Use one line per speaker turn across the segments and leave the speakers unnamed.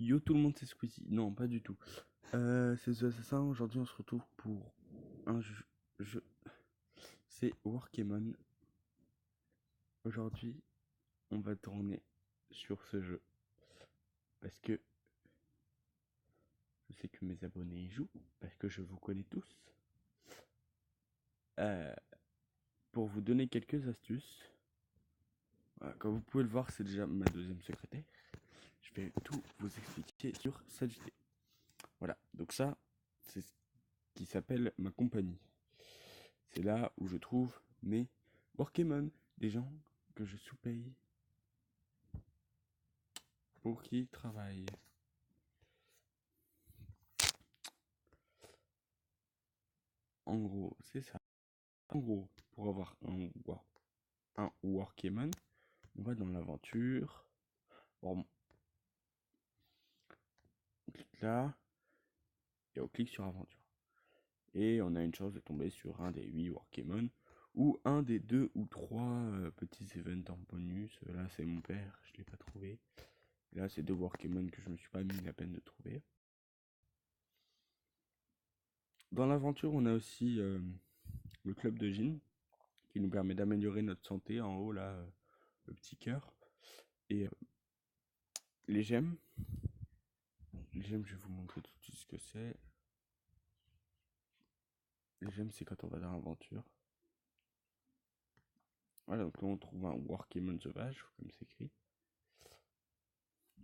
Yo tout le monde, c'est Squeezie. Non, pas du tout. C'est The Assassin. Aujourd'hui, on se retrouve pour un jeu. C'est Warkemon. Aujourd'hui, on va tourner sur ce jeu. Parce que je sais que mes abonnés y jouent. Parce que je vous connais tous. Euh, pour vous donner quelques astuces. Voilà, comme vous pouvez le voir, c'est déjà ma deuxième secrétaire. Je vais tout vous expliquer sur cette vidéo. Voilà, donc ça, c'est ce qui s'appelle ma compagnie. C'est là où je trouve mes Warkemon, des gens que je sous-paye pour qu'ils travaillent. En gros, c'est ça. En gros, pour avoir un Warkemon, on va dans l'aventure. Bon, on clique là et on clique sur aventure. Et on a une chance de tomber sur un des 8 Warkemon ou un des 2 ou 3 petits events en bonus. Là, c'est mon père, je l'ai pas trouvé. Et là, c'est 2 Warkemon que je me suis pas mis la peine de trouver. Dans l'aventure, on a aussi le club de gym qui nous permet d'améliorer notre santé. En haut, là, le petit cœur. Et les gemmes. Les gemmes, je vais vous montrer tout de suite ce que c'est. Les gemmes, c'est quand on va dans l'aventure. Voilà, donc là, on trouve un Warkemon sauvage, comme c'est écrit.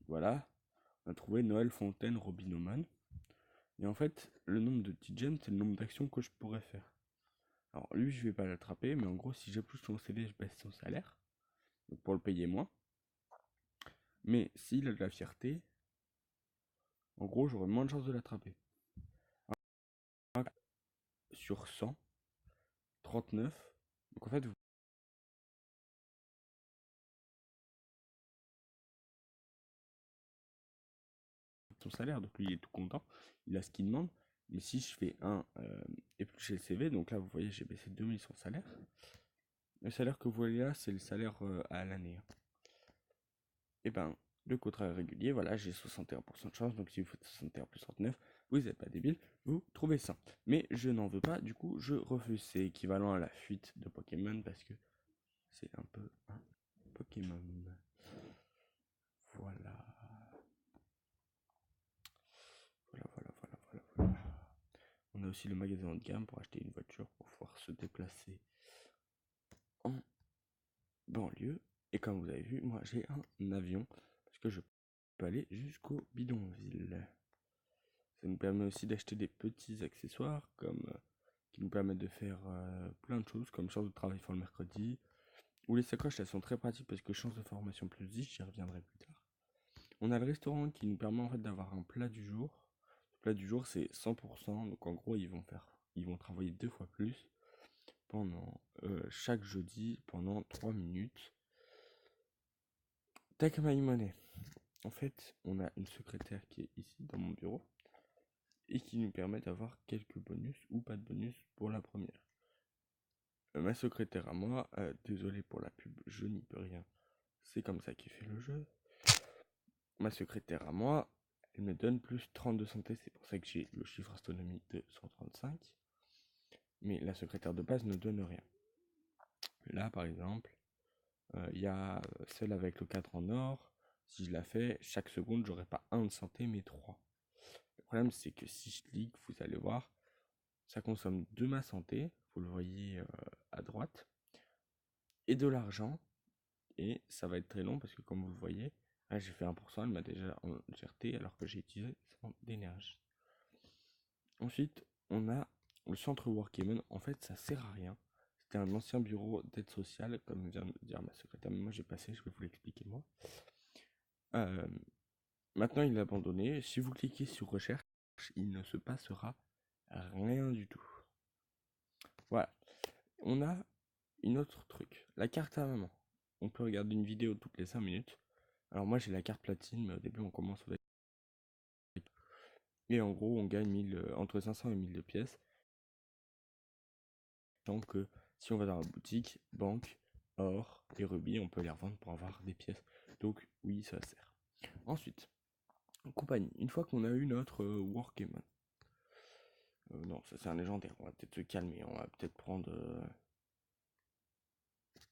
Voilà. On a trouvé Noël Fontaine Robinomon. Et en fait, le nombre de petites gemmes, c'est le nombre d'actions que je pourrais faire. Alors lui, je vais pas l'attraper, mais en gros, si j'appuie son CV, je baisse son salaire. Donc pour le payer moins. Mais s'il a de la fierté, en gros, j'aurai moins de chances de l'attraper. Sur 100, 39. Donc en fait, son salaire, donc lui il est tout content, il a ce qu'il demande. Mais si je fais un éplucher le CV, donc là vous voyez j'ai baissé 2000 son salaire. Le salaire que vous voyez là, c'est le salaire à l'année. Et ben, le contrat régulier, voilà, j'ai 61% de chance, donc si vous faites 61 plus 39, vous n'êtes pas débile, vous trouvez ça. Mais je n'en veux pas, du coup je refuse. C'est équivalent à la fuite de Pokémon parce que c'est un peu un Pokémon. Voilà. Voilà. On a aussi le magasin haut de gamme pour acheter une voiture pour pouvoir se déplacer en banlieue. Et comme vous avez vu, moi j'ai un avion parce que je peux aller jusqu'au bidonville. Ça nous permet aussi d'acheter des petits accessoires comme qui nous permettent de faire plein de choses comme chance de travail pour le mercredi. Ou les sacoches, elles sont très pratiques parce que chance de formation plus 10, j'y reviendrai plus tard. On a le restaurant qui nous permet en fait d'avoir un plat du jour. Le plat du jour c'est 100%, donc en gros ils vont travailler 2 fois plus pendant chaque jeudi pendant 3 minutes. Take my money. En fait, on a une secrétaire qui est ici dans mon bureau et qui nous permet d'avoir quelques bonus ou pas de bonus pour la première. Ma secrétaire à moi, désolé pour la pub, je n'y peux rien. C'est comme ça qu'il fait le jeu. Ma secrétaire à moi, elle me donne plus 32 santé, c'est pour ça que j'ai le chiffre astronomique de 135. Mais la secrétaire de base ne donne rien. Là, par exemple, il y a celle avec le 4 en or. Si je la fais, chaque seconde, j'aurai pas 1 de santé, mais 3. Le problème, c'est que si je clique, vous allez voir, ça consomme de ma santé, vous le voyez à droite, et de l'argent. Et ça va être très long parce que, comme vous le voyez, là j'ai fait 1%, elle m'a déjà en GRT alors que j'ai utilisé 100 d'énergie. Ensuite, on a le centre Warkemon. En fait, ça sert à rien. C'était un ancien bureau d'aide sociale, comme vient de dire ma secrétaire. Mais moi, j'ai passé, je vais vous l'expliquer moi. Maintenant, il est abandonné. Si vous cliquez sur recherche, il ne se passera rien du tout. Voilà. On a une autre truc. La carte à maman. On peut regarder une vidéo toutes les 5 minutes. Alors moi, j'ai la carte platine, mais au début, on commence avec... Et en gros, on gagne entre 500 et 1000 de pièces. Tant que si on va dans la boutique, banque, or et rubis, on peut les revendre pour avoir des pièces. Donc oui, ça sert. Ensuite, compagnie. Une fois qu'on a eu notre Workman. Non, ça c'est un légendaire. On va peut-être se calmer. On va peut-être prendre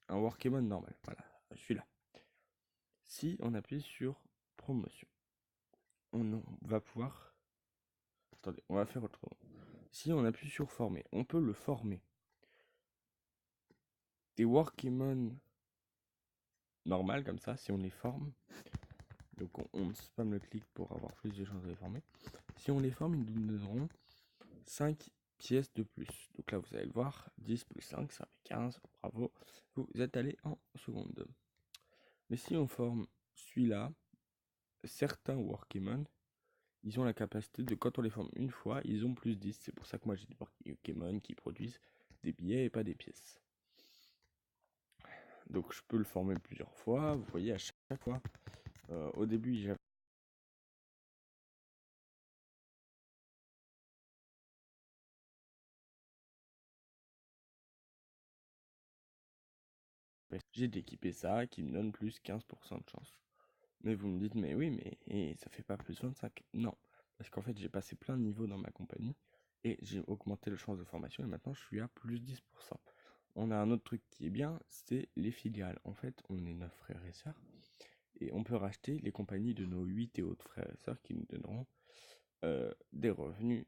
un Workman normal. Voilà, celui-là. Si on appuie sur promotion, on va pouvoir. Attendez, on va faire autrement. Si on appuie sur former, on peut le former. Des Workman normales comme ça, si on les forme. Donc on spam le clic pour avoir plus de chances de les former. Si on les forme, ils nous donneront 5 pièces de plus. Donc là, vous allez le voir, 10 plus 5, ça fait 15. Bravo, vous êtes allé en seconde. Mais si on forme celui-là, certains Workman, ils ont la capacité de, quand on les forme une fois, ils ont plus 10. C'est pour ça que moi j'ai des Workman qui produisent des billets et pas des pièces. Donc je peux le former plusieurs fois. Vous voyez, à chaque fois, au début, j'avais j'ai d'équiper ça qui me donne plus 15% de chance. Mais vous me dites, mais oui, mais et ça fait pas plus 25. Non, parce qu'en fait, j'ai passé plein de niveaux dans ma compagnie et j'ai augmenté le chance de formation et maintenant je suis à plus 10%. On a un autre truc qui est bien, c'est les filiales. En fait, on est 9 frères et sœurs et on peut racheter les compagnies de nos 8 et autres frères et sœurs qui nous donneront des revenus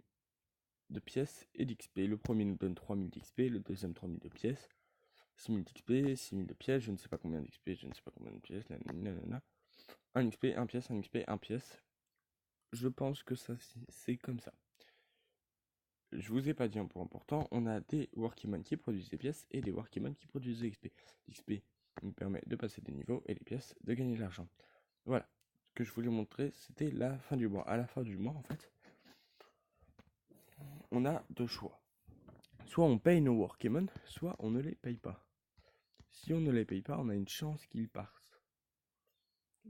de pièces et d'XP. Le premier nous donne 3000 d'XP, le deuxième 3000 de pièces, 6000 d'XP, 6000 de pièces, je ne sais pas combien d'XP, je ne sais pas combien de pièces, nanana. 1 XP, 1 pièce, 1 XP, 1 pièce. Je pense que ça c'est comme ça. Je vous ai pas dit un point important, on a des Workman qui produisent des pièces et des Workman qui produisent des XP. L'XP nous permet de passer des niveaux et les pièces de gagner de l'argent. Voilà. Ce que je voulais montrer, c'était la fin du mois. À la fin du mois, en fait, on a deux choix. Soit on paye nos Workman, soit on ne les paye pas. Si on ne les paye pas, on a une chance qu'ils partent.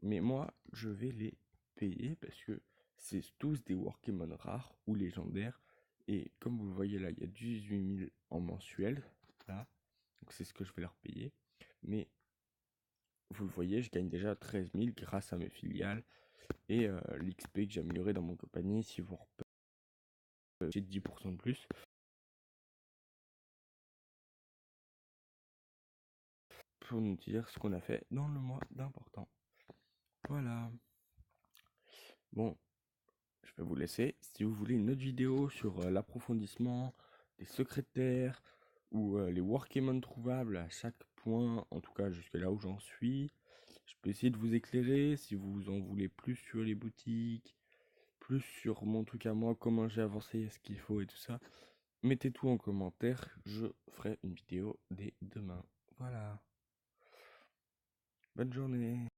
Mais moi, je vais les payer parce que c'est tous des Workman rares ou légendaires. Et comme vous le voyez là, il y a 18 000 en mensuel. Là. Donc c'est ce que je vais leur payer. Mais vous le voyez, je gagne déjà 13 000 grâce à mes filiales. Et l'XP que j'ai amélioré dans mon compagnie, si vous repérez, j'ai 10% de plus. Pour nous dire ce qu'on a fait dans le mois d'important. Voilà. Bon, je vais vous laisser. Si vous voulez une autre vidéo sur l'approfondissement des secrétaires ou les Workman trouvables à chaque point, en tout cas jusque là où j'en suis, je peux essayer de vous éclairer. Si vous en voulez plus sur les boutiques, plus sur mon truc à moi, comment j'ai avancé, ce qu'il faut et tout ça, mettez tout en commentaire. Je ferai une vidéo dès demain. Voilà. Bonne journée.